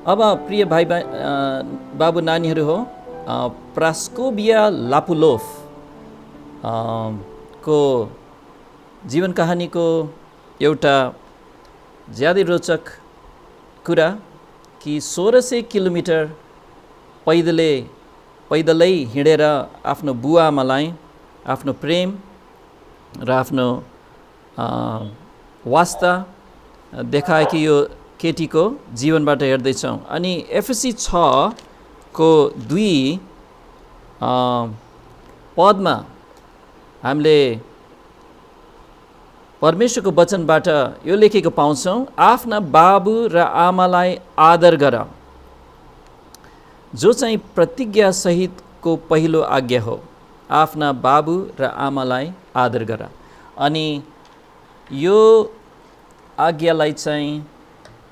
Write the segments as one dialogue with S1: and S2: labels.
S1: अब प्रिय भाइ बाबु नानीहरू हो, प्रास्कोभिया लापुलोफ को जीवन कहानीको एउटा ज्यादै रोचक कुरा कि 1600 किलोमिटर पैदलै हिँडेर आफ्नो बुवा आमालाई आफ्नो प्रेम र आफ्नो वास्ता देखाएकी यो केटीको जीवनबाट हेर्दैछौँ। अनि एफएसी 6 को 2 पदमा हामीले परमेश्वरको वचनबाट यो लेखेको पाउँछौँ, आफ्ना बाबु र आमालाई आदर गर, जो चाहिँ प्रतिज्ञा सहितको पहिलो आज्ञा हो। आफ्ना बाबु र आमालाई आदर गर। अनि यो आज्ञालाई चाहिँ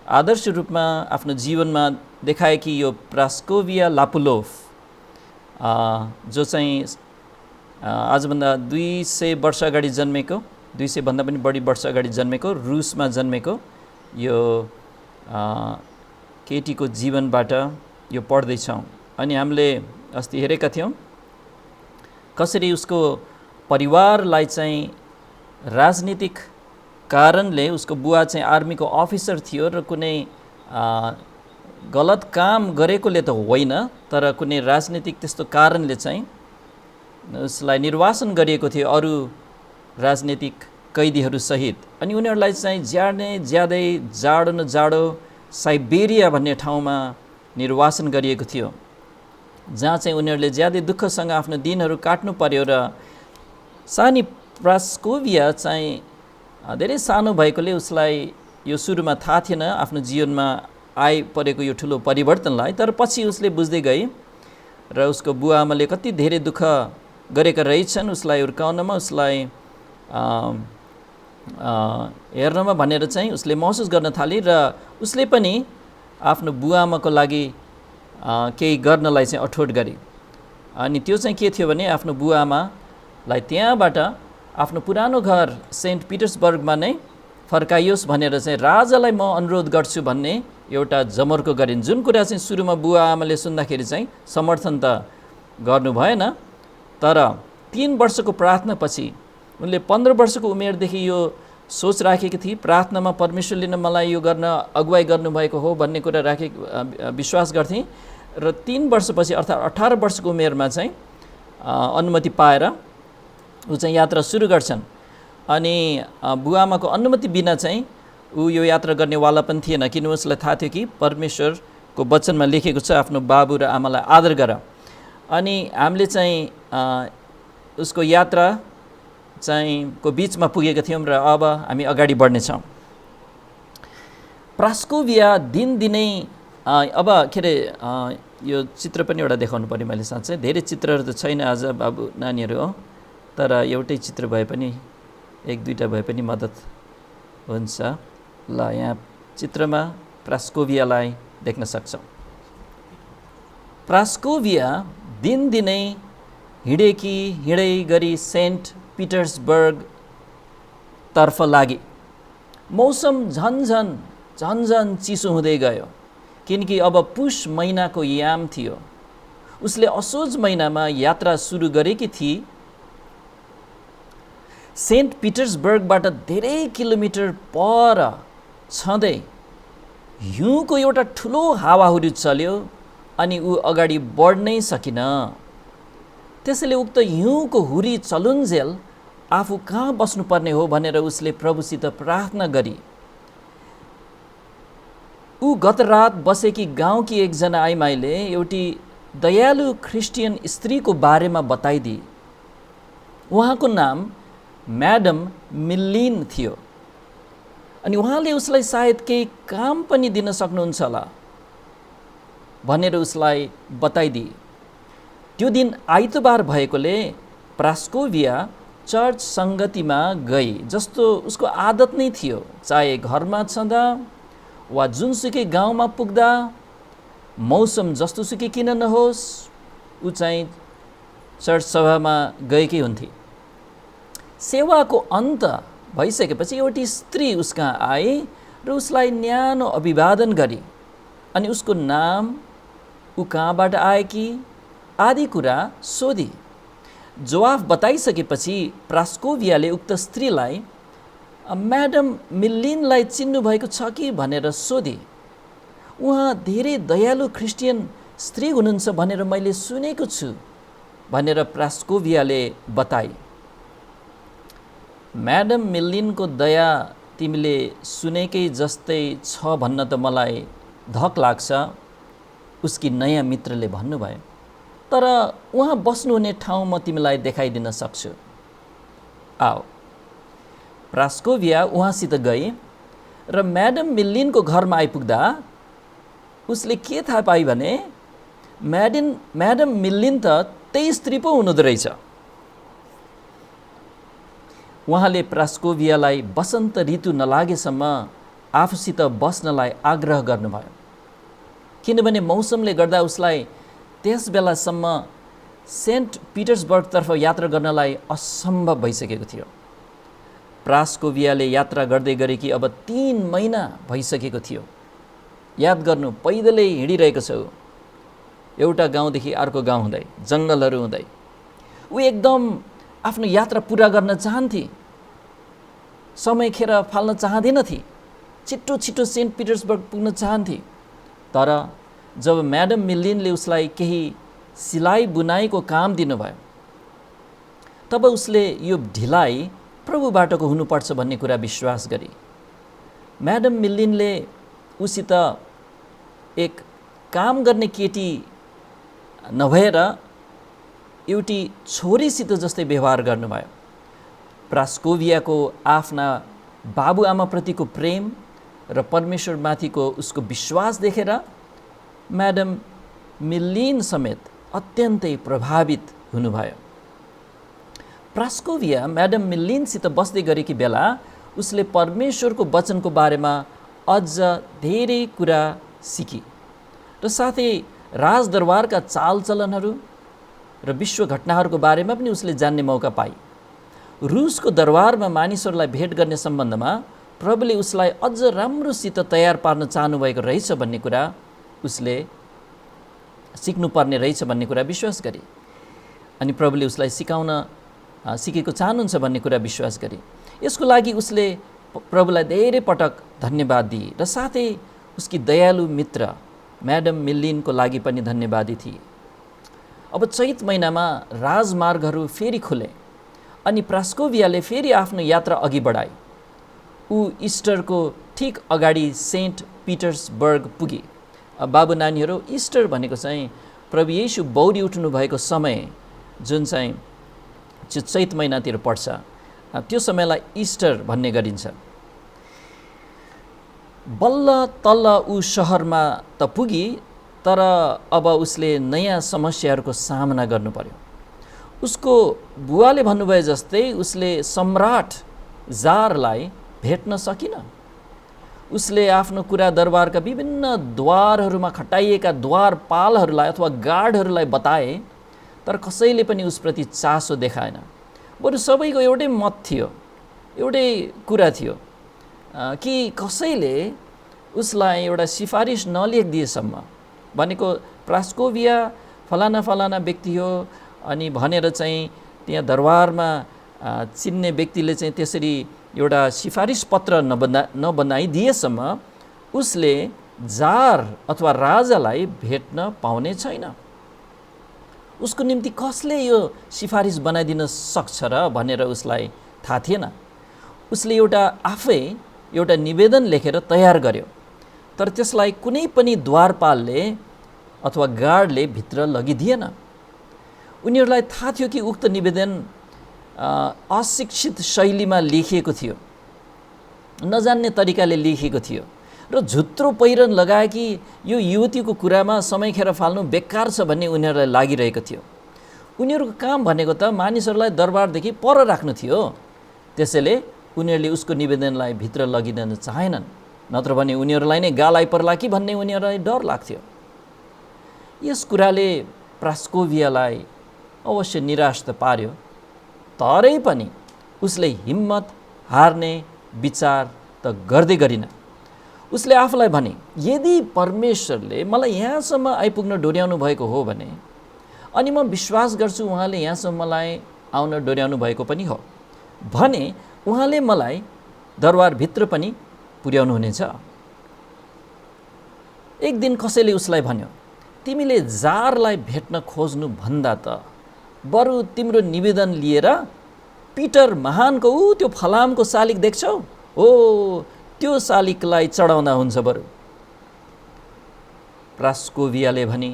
S1: आदर्श रूपमा आफ्नो जीवनमा देखाए कि यो प्रास्कोभिया लापुलोफ जो चाहिँ आजभन्दा 200 वर्ष अगाडि जन्मेको, 200 भन्दा पनि बढी वर्ष अगाडि जन्मेको, रुसमा जन्मेको यो केटीको जीवनबाट यो पढ्दैछौँ। अनि हामीले अस्ति हेरेका थियौँ कसरी उसको परिवारलाई चाहिँ राजनीतिक कारणले, उसको बुवा चाहिँ आर्मीको अफिसर थियो र कुनै गलत काम गरेकोले त होइन, तर कुनै राजनीतिक त्यस्तो कारणले चाहिँ उसलाई निर्वासन गरिएको थियो अरू राजनीतिक कैदीहरू सहित। अनि उनीहरूलाई चाहिँ ज्यादै जाडो न जाडो साइबेरिया भन्ने ठाउँमा निर्वासन गरिएको थियो, जहाँ चाहिँ उनीहरूले ज्यादै दुःखसँग आफ्नो दिनहरू काट्नु पर्यो। र सानी प्रास्कोभिया चाहिँ धेरै सानो भएकोले उसलाई यो सुरुमा थाहा थिएन आफ्नो जीवनमा आइपरेको यो ठुलो परिवर्तनलाई, तर पछि उसले बुझ्दै गई र उसको बुवा आमाले कति धेरै दुःख गरेका रहेछन् उसलाई हुर्काउनमा, उसलाई हेर्नमा भनेर चाहिँ उसले महसुस गर्न थाली। र उसले पनि आफ्नो बुवा आमाको लागि केही गर्नलाई चाहिँ अठोट गरे। अनि त्यो चाहिँ के थियो भने आफ्नो बुवा आमालाई त्यहाँबाट आफ्नो पुरानो घर सेन्ट पिटर्सबर्गमा नै फर्काइयोस् भनेर चाहिँ राजालाई म अनुरोध गर्छु भन्ने एउटा जमर्को गरिन्। जुन कुरा चाहिँ सुरुमा बुवा आमाले सुन्दाखेरि चाहिँ समर्थन त गर्नु भएन, तर 3 वर्षको प्रार्थनापछि उनले 15 वर्षको उमेरदेखि यो सोच राखेकी थिए, प्रार्थनामा परमेश्वरले नै मलाई यो गर्न अगुवाई गर्नुभएको हो भन्ने कुरा विश्वास गर्थे। र 3 वर्षपछि अर्थात् 18 वर्षको उमेरमा चाहिँ अनुमति पाएर ऊ चाहिँ यात्रा सुरु गर्छन्। अनि बुवा आमाको अनुमति बिना चाहिँ ऊ यो यात्रा गर्नेवाला पनि थिएन, किनभने उसलाई थाहा थियो कि परमेश्वरको वचनमा लेखेको छ आफ्नो बाबु र आमालाई आदर गर। अनि हामीले चाहिँ उसको यात्रा चाहिँ को बिचमा पुगेका थियौँ र अब हामी अगाडि बढ्नेछौँ। प्रास्कोभिया दिनदिनै अब के अरे यो चित्र पनि एउटा देखाउनु पर्यो मैले, साँच्चै धेरै चित्रहरू त छैन आज बाबु नानीहरू हो, तर एउटै चित्र भए पनि 1-2टा भए पनि मद्दत हुन्छ। ल यहाँ चित्रमा प्रास्कोभियालाई देख्न सक्छौँ। प्रास्कोभिया दिनदिनै हिँडै गरी सेन्ट पिटर्सबर्ग तर्फ लागे। मौसम झन्झन चिसो हुँदै गयो, किनकि अब पुष महिनाको याम थियो। उसले असोज महिनामा यात्रा सुरु गरेकी थिए। सेन्ट पिटर्सबर्गबाट धेरै किलोमिटर पर छँदै हिउँको एउटा ठुलो हावाहुरी चल्यो अनि ऊ अगाडि बढ्नै सकिन। त्यसैले उक्त हिउँको हुरी चलुन्जेल आफू कहाँ बस्नुपर्ने हो भनेर उसले प्रभुसित प्रार्थना गरी। ऊ गत रात बसेकी गाउँकी एकजना आइमाईले एउटी दयालु ख्रिस्टियन स्त्रीको बारेमा बताइदिए। उहाँको नाम म्याडम मिल्लिन थियो। अनि उहाँले उसलाई सायद केही काम पनि दिन सक्नुहुन्छ होला भनेर उसलाई बताइदिए। त्यो दिन आइतबार भएकोले प्रास्कोभिया चर्च सङ्गतिमा गई, जस्तो उसको आदत नै थियो। चाहे घरमा छँदा वा जुनसुकै गाउँमा पुग्दा, मौसम जस्तोसुकै किन नहोस्, ऊ चाहिँ चर्च सभामा गएकै हुन्थे। सेवाको अन्त भइसकेपछि एउटी स्त्री उसकहाँ आए र उसलाई न्यानो अभिवादन गरी अनि उसको नाम, ऊ कहाँबाट आएकी आदि कुरा सोधी। जवाफ बताइसकेपछि प्रास्कोभियाले उक्त स्त्रीलाई म्याडम मिल्लिनलाई चिन्नुभएको छ कि भनेर सोधी। उहाँ धेरै दयालु ख्रिस्टियन स्त्री हुनुहुन्छ भनेर मैले सुनेको छु भनेर प्रास्कोभियाले बताए। म्याडम मिल्लिनको दया तिमीले सुनेकै जस्तै छ भन्न त मलाई धक लाग्छ, उसकी नयाँ मित्रले भन्नुभयो। तर उहाँ बस्नुहुने ठाउँ म तिमीलाई देखाइदिन सक्छु, आओ। प्रास्कोभिया उहाँसित गई र म्याडम मिल्लिनको घरमा आइपुग्दा उसले के थाहा पाई भने म्याडम मिल्लिन त त्यही स्त्री पो हुनुहुँदो रहेछ। उहाँले प्रास्कोभियालाई वसन्त ऋतु नलागेसम्म आफूसित बस्नलाई आग्रह गर्नुभयो, किनभने मौसमले गर्दा उसलाई त्यस बेलासम्म सेन्ट पिटर्सबर्गतर्फ यात्रा गर्नलाई असम्भव भइसकेको थियो। प्रास्कोभियाले यात्रा गर्दै गरेकी अब 3 महिना भइसकेको थियो। याद गर्नु, पैदलै हिँडिरहेको छौ, एउटा गाउँदेखि अर्को गाउँ हुँदै, जङ्गलहरू हुँदै। ऊ एकदम आफ्नो यात्रा पुरा गर्न चाहन्थे, समय खेर फाल्न चाहँदैनथे, छिट्टो छिट्टो सेन्ट पिटर्सबर्ग पुग्न चाहन्थे। तर जब म्याडम मिल्लिनले उसलाई केही सिलाइ बुनाइको काम दिनुभयो, तब उसले यो ढिलाइ प्रभुबाटको हुनुपर्छ भन्ने कुरा विश्वास गरे। म्याडम मिल्लिनले उसित एक काम गर्ने केटी नभएर एउटी छोरीसित जस्तै व्यवहार गर्नुभयो। प्रास्कोभियाको आफ्ना बाबुआमाप्रतिको प्रेम र परमेश्वरमाथिको उसको विश्वास देखेर म्याडम मिल्लिन समेत अत्यन्तै प्रभावित हुनुभयो। प्रास्कोभिया म्याडम मिल्लिनसित बस्दै गरेकी बेला उसले परमेश्वरको वचनको बारेमा अझ धेरै कुरा सिकी र साथै राजदरबारका चालचलनहरू र विश्व घटनाहरूको बारेमा पनि उसले जान्ने मौका पाई। रुसको दरबारमा मानिसहरूलाई भेट गर्ने सम्बन्धमा प्रभुले उसलाई अझ राम्रोसित तयार पार्न चाहनुभएको रहेछ भन्ने कुरा उसले सिक्नुपर्ने रहेछ भन्ने कुरा विश्वास गरे। अनि प्रभुले उसलाई सिकेको चाहनुहुन्छ भन्ने कुरा विश्वास गरे। यसको लागि उसले प्रभुलाई धेरै पटक धन्यवाद दिए र साथै उसकी दयालु मित्र म्याडम मिल्लिनको लागि पनि धन्यवादी थिए। अब चैत महिनामा राजमार्गहरू फेरि खुले अनि प्रास्कोभियाले फेरि आफ्नो यात्रा अघि बढाए। ऊ इस्टरको ठिक अगाडि सेन्ट पिटर्सबर्ग पुगे। बाबु नानीहरू, इस्टर भनेको चाहिँ प्रभु येशू बौरी उठ्नु भएको समय, जुन चाहिँ चैत महिनातिर पर्छ, त्यो समयलाई इस्टर भन्ने गरिन्छ। बल्ल तल्ल ऊ सहरमा त पुगी, तर अब उसले नयाँ समस्याहरूको सामना गर्नु पर्यो। उसको बुवाले भन्नुभए जस्तै उसले सम्राट जारलाई भेट्न सकिन। उसले आफ्नो कुरा दरबारका विभिन्न द्वारहरूमा खटाइएका द्वारपालहरूलाई अथवा गार्डहरूलाई बताए, तर कसैले पनि उसप्रति चासो देखाएन। बरु सबैको एउटै मत थियो, एउटै कुरा थियो कि कसैले उसलाई एउटा सिफारिस नलेखिदिएसम्म, भनेको प्रास्कोभिया फलाना फलाना व्यक्ति हो अनि भनेर चाहिँ त्यहाँ दरबारमा चिन्ने व्यक्तिले चाहिँ त्यसरी एउटा सिफारिस पत्र नबनाइदिएसम्म उसले जार अथवा राजालाई भेट्न पाउने छैन। उसको निम्ति कसले यो सिफारिस बनाइदिन सक्छ र भनेर उसलाई थाहा थिएन। उसले आफै एउटा निवेदन लेखेर तयार गर्यो, तर त्यसलाई कुनै पनि द्वारपालले अथवा गार्डले भित्र लगिदिएन। उनीहरूलाई थाहा थियो कि उक्त निवेदन अशिक्षित शैलीमा लेखिएको थियो, नजान्ने तरिकाले लेखिएको थियो र झुत्रो पहिरन लगाएकी यो युवतीको कुरामा समय खेर फाल्नु बेकार छ भन्ने उनीहरूलाई लागिरहेको थियो। उनीहरूको काम भनेको त मानिसहरूलाई दरबारदेखि पर राख्नु थियो। त्यसैले उनीहरूले उसको निवेदनलाई भित्र लगिदिन चाहेनन्, नत्र भने उनीहरूलाई नै गाल आइपर्ला कि भन्ने उनीहरूलाई डर लाग्थ्यो। यस कुराले प्रास्कोभियालाई अवश्य निराश त पार्यो, तरै पनि उसले हिम्मत हार्ने विचार त गर्दै गरिन। उसले आफूलाई भने, यदि परमेश्वरले मलाई यहाँसम्म आइपुग्न डोर्याउनु भएको हो भने अनि म विश्वास गर्छु उहाँले यहाँसम्म मलाई आउन डोर्याउनु भएको पनि हो भने उहाँले मलाई दरबारभित्र पनि पुर्याउनु हुनेछ। एक दिन कसैले उसलाई भन्यो, तिमीले जारलाई भेट्न खोज्नु भन्दा त बरु तिम्रो निवेदन लिएर पिटर महानको त्यो फलामको शालिग देख्छौ, हो त्यो शालिगलाई चढाउँदा हुन्छ बरु। प्रास्कोभियाले भने,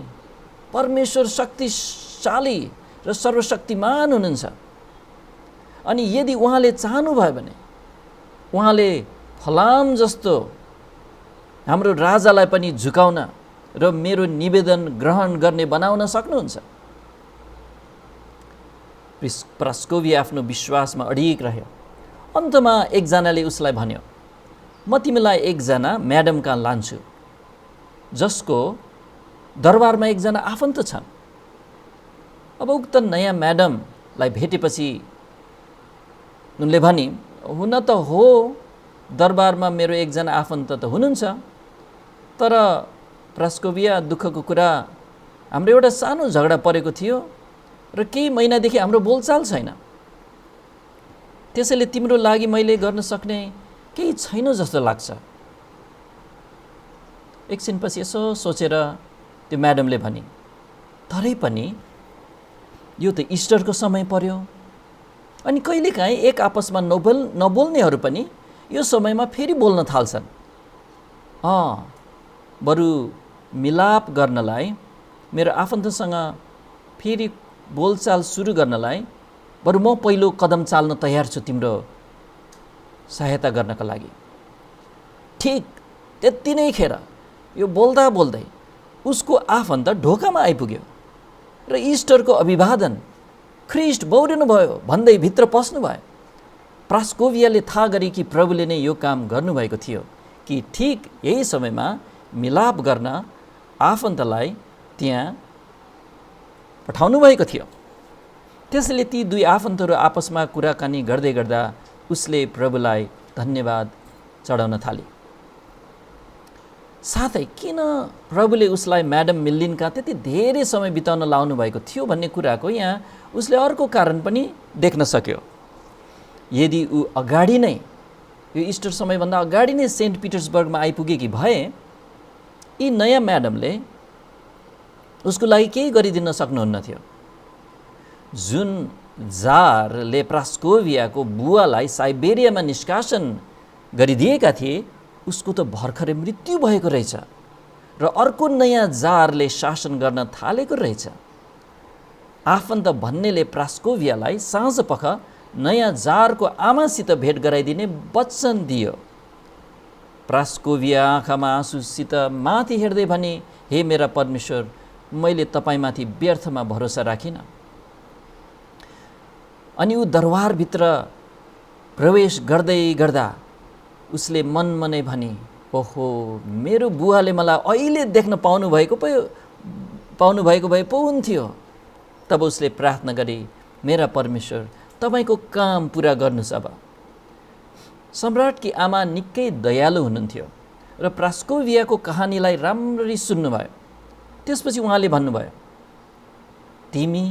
S1: परमेश्वर शक्तिशाली र सर्वशक्तिमान हुनुहुन्छ अनि यदि उहाँले चाहनुभयो भने उहाँले फलाम जस्तो हाम्रो राजालाई पनि झुकाउन र मेरो निवेदन ग्रहण गर्ने बनाउन सक्नुहुन्छ। प्रास्कोभिया आफ्नो विश्वासमा अडिग रह्यो। अन्तमा एकजनाले उसलाई भन्यो, म तिमीलाई एकजना म्याडम कहाँ लान्छु जसको दरबारमा एकजना आफन्त छन्। अब उक्त नयाँ म्याडमलाई भेटेपछि उनले भने, हुन त हो दरबारमा मेरो एकजना आफन्त त हुनुहुन्छ, तर प्रास्कोभिया दुःखको कुरा हाम्रो एउटा सानो झगडा परेको थियो र केही महिनादेखि हाम्रो बोलचाल छैन। त्यसैले तिम्रो लागि मैले गर्न सक्ने केही छैन जस्तो लाग्छ। एकछिनपछि यसो सोचेर त्यो म्याडमले भने, तरै पनि यो त इस्टरको समय पर्यो अनि कहिलेकाहीँ एक आपसमा नबोल्नेहरू पनि यो समयमा फेरि बोल्न थाल्छन्। बरु मिलाप गर्नलाई, मेरो आफन्तसँग फेरि बोलचाल सुरु गर्नलाई बरु म पहिलो कदम चाल्न तयार छु तिम्रो सहायता गर्नका लागि। ठिक त्यति नै खेर यो बोल्दा बोल्दै उसको आफन्त ढोकामा आइपुग्यो र इस्टरको अभिवादन, ख्रिस्ट बौरिनु भयो भन्दै भित्र पस्नु भयो। प्रास्कोभियाले थाहा गरे कि प्रभुले नै यो काम गर्नुभएको थियो कि ठिक यही समयमा मिलाप गर्न आफन्तलाई त्यहाँ पठाउनु भएको थियो। त्यसैले ती दुई आफन्तहरू आपसमा कुराकानी गर्दै गर्दा उसले प्रभुलाई धन्यवाद चढाउन थाले। साथै किन प्रभुले उसलाई म्याडम मिल्लिनका त्यति धेरै समय बिताउन लाउनु भएको थियो भन्ने कुराको यहाँ उसले अर्को कारण पनि देख्न सक्यो। यदि ऊ अगाडि नै, यो इस्टर समयभन्दा अगाडि नै सेन्ट पिटर्सबर्गमा आइपुगेकी भए यी नयाँ म्याडमले उसको लागि केही गरिदिन सक्नुहुन्न थियो। जुन जारले प्रास्कोभियाको बुवालाई साइबेरियामा निष्कासन गरिदिएका थिए उसको त भर्खरै मृत्यु भएको रहेछ र अर्को नयाँ जारले शासन गर्न थालेको रहेछ। आफन्त भन्नेले प्रास्कोभियालाई साँझपख नयाँ जारको आमासित भेट गराइदिने वचन दियो। प्रास्कोभिया आँखामा आँसुसित माथि हेर्दै भने, हे मेरा परमेश्वर, मैले तपाईँमाथि व्यर्थमा भरोसा राखिनँ। अनि ऊ दरबारभित्र प्रवेश गर्दै गर्दा उसले मनमा नै भने, ओहो मेरो बुवाले मलाई अहिले देख्न पाउनुभएको भए पो हुन्थ्यो। तब उसले प्रार्थना गरे, मेरा परमेश्वर तपाईँको काम पुरा गर्नुहोस्। अब सम्राटकी आमा निकै दयालु हुनुहुन्थ्यो र प्रास्कोभियाको कहानीलाई राम्ररी सुन्नुभयो। त्यसपछि उहाँले भन्नुभयो, तिमी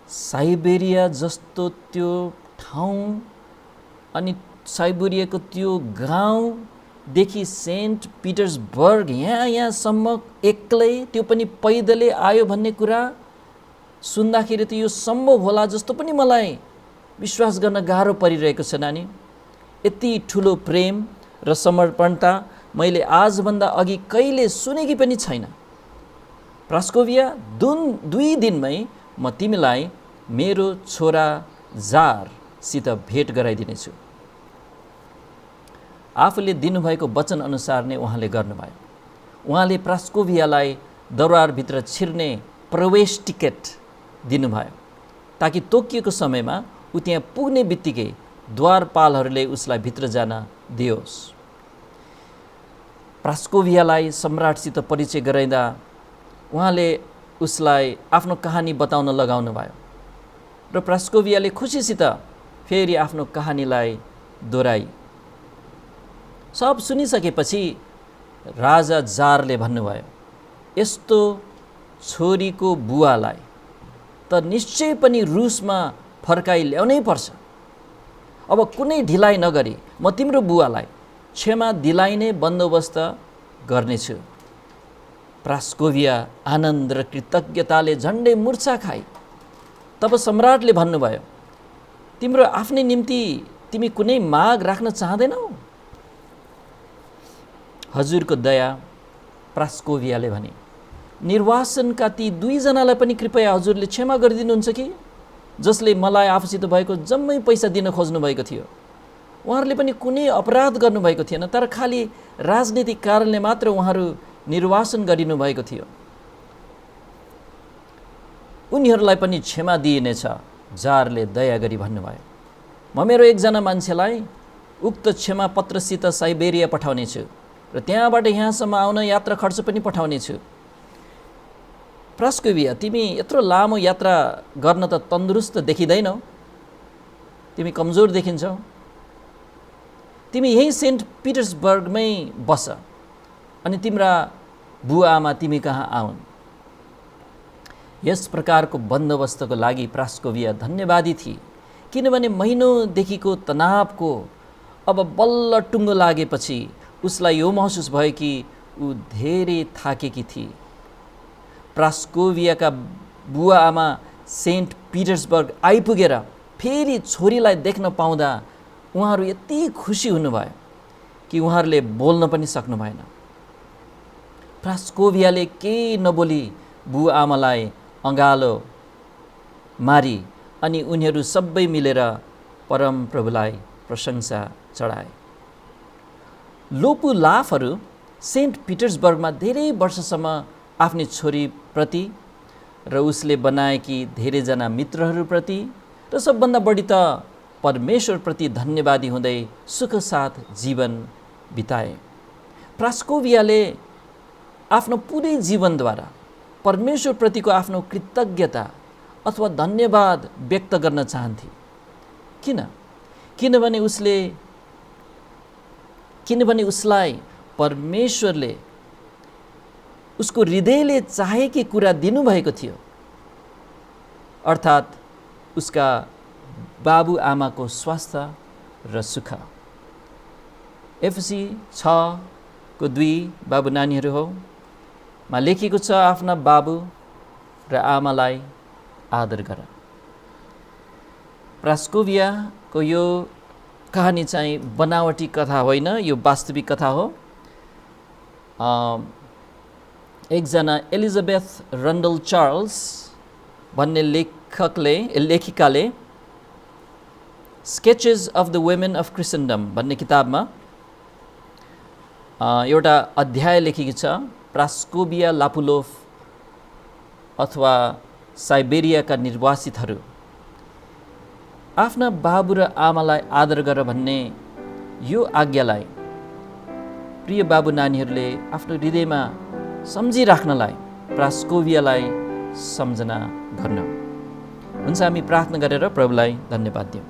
S1: साइबेरिया जस्तो त्यो ठाउँ अनि साइबेरियाको त्यो गाउँदेखि सेन्ट पिटर्सबर्ग यहाँसम्म एक्लै, त्यो पनि पैदलै आयो भन्ने कुरा सुन्दाखेरि त यो सम्भव होला जस्तो पनि मलाई विश्वास गर्न गाह्रो परिरहेको छ नानी। यति ठुलो प्रेम र समर्पणता मैले आजभन्दा अघि कहिले सुनेकी पनि छैन। प्रास्कोभिया, 2 दिनमै म तिमीलाई मेरो छोरा जारसित भेट गराइदिनेछु। आफूले दिनुभएको वचन अनुसार नै उहाँले गर्नुभयो। उहाँले प्रास्कोभियालाई दरबारभित्र छिर्ने प्रवेश टिकट दिनुभयो ताकि तोकिएको समयमा ऊ त्यहाँ पुग्ने बित्तिकै द्वारपालहरूले उसलाई भित्र जान दियोस्। प्रास्कोभियालाई सम्राटसित परिचय गराइँदा उहाँले उसलाई आफ्नो कहानी बताउन लगाउनु भयो र प्रास्कोभियाले खुसीसित फेरि आफ्नो कहानीलाई दोहोऱ्याई। सब सुनिसकेपछि राजा जारले भन्नुभयो, यस्तो छोरीको बुवालाई त निश्चय पनि रुसमा फर्काइ ल्याउनै पर्छ। अब कुनै ढिलाइ नगरी म तिम्रो बुवालाई क्षमा दिलाइने बन्दोबस्त गर्नेछु। प्रास्कोभिया आनन्द र कृतज्ञताले झन्डै मूर्छा खाई। तब सम्राटले भन्नुभयो, तिम्रो आफ्नै निम्ति तिमी कुनै माग राख्न चाहँदैनौ? हजुरको दया, प्रास्कोभियाले भने, निर्वासनका ती 2 जनालाई पनि कृपया हजुरले क्षमा गरिदिनुहुन्छ कि, जसले मलाई आफूसित भएको जम्मै पैसा दिन खोज्नु भएको थियो। उहाँहरूले पनि कुनै अपराध गर्नुभएको थिएन, तर खालि राजनीतिक कारणले मात्र उहाँहरू निर्वासन गरिनु भएको थियो। उनीहरूलाई पनि क्षमा दिइनेछ, जारले दया गरी भन्नुभयो। म मेरो एकजना मान्छेलाई उक्त क्षमा पत्रसित साइबेरिया पठाउनेछु र त्यहाँबाट यहाँसम्म आउन यात्रा खर्च पनि पठाउनेछु। प्रास्कोभिया, तिमी यत्रो लामो यात्रा गर्न त तन्दुरुस्त देखिँदैनौ, तिमी कमजोर देखिन्छौ। तिमी यही सेन्ट पिटर्सबर्गमै बस अनि तिम्रा बुवा आमा तिमी कहाँ आउन्। यस प्रकारको बन्दोबस्तको लागि प्रास्कोभिया धन्यवादी थिए, किनभने महिनौदेखिको तनावको अब बल्ल टुङ्गो लागेपछि उसलाई यो महसुस भयो कि ऊ धेरै थाकेकी थिए। प्रास्कोभियाका बुवा आमा सेन्ट पिटर्सबर्ग आइपुगेर फेरि छोरीलाई देख्न पाउँदा उहाँहरू यति खुसी हुनुभयो कि उहाँहरूले बोल्न पनि सक्नु भएन। प्रास्कोभियाले केही नबोली बुवा आमालाई अँगालो मारी अनि उनीहरू सबै मिलेर परमप्रभुलाई प्रशंसा चढाए। लोपुलाफहरू सेन्ट पिटर्सबर्गमा धेरै वर्षसम्म आफ्नी छोरीप्रति र उसले बनाएकी धेरैजना मित्रहरूप्रति र सबभन्दा बढी त परमेश्वरप्रति धन्यवादी हुँदै सुखसाथ जीवन बिताए। प्रास्कोभियाले आफ्नो पुरै जीवनद्वारा परमेश्वरप्रतिको आफ्नो कृतज्ञता अथवा धन्यवाद व्यक्त गर्न चाहन्थे। किनभने उसलाई परमेश्वरले उसको हृदयले चाहेकी कुरा दिनुभएको थियो, अर्थात् उसका बाबुआमाको स्वास्थ्य र सुख। एफएसी 6:2 बाबु नानीहरू हो मा लेखिएको छ, आफ्ना बाबु र आमालाई आदर गर। प्रास्कोभियाको यो कहानी चाहिँ बनावटी कथा होइन, यो वास्तविक कथा हो। एकजना एलिजाबेथ रन्डल चार्ल्स भन्ने लेखिकाले sketches of the women of Christendom भन्ने किताबमा एउटा अध्याय लेखेकी छ। प्रास्कोभिया लापुलोफ अथवा साइबेरियाका निर्वासितहरू आफ्ना बाबु र आमालाई आदर गर भन्ने यो आज्ञालाई प्रिय बाबु नानीहरूले आफ्नो हृदयमा सम्झिराख्नलाई प्रास्कोभियालाई सम्झना गर्न। हुन्छ, हामी प्रार्थना गरेर प्रभुलाई धन्यवाद दियौँ।